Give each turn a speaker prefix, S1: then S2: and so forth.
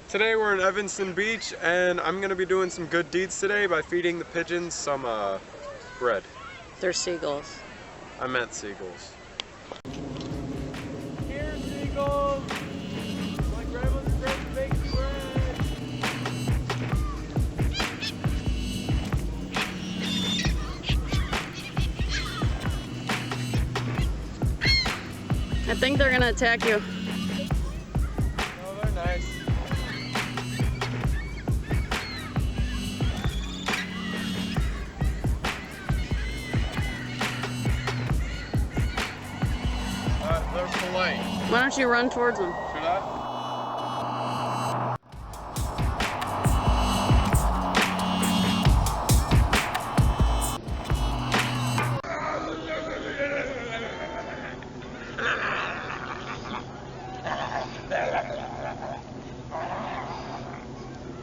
S1: Today we're in Evanston Beach, and I'm going to be doing some good deeds today by feeding the pigeons some bread.
S2: They're seagulls.
S1: I meant seagulls.
S3: Here, seagulls! My grandmother great baked bread!
S2: I think they're gonna attack you.
S1: Oh, they're nice. They're polite.
S2: Why don't you run towards them?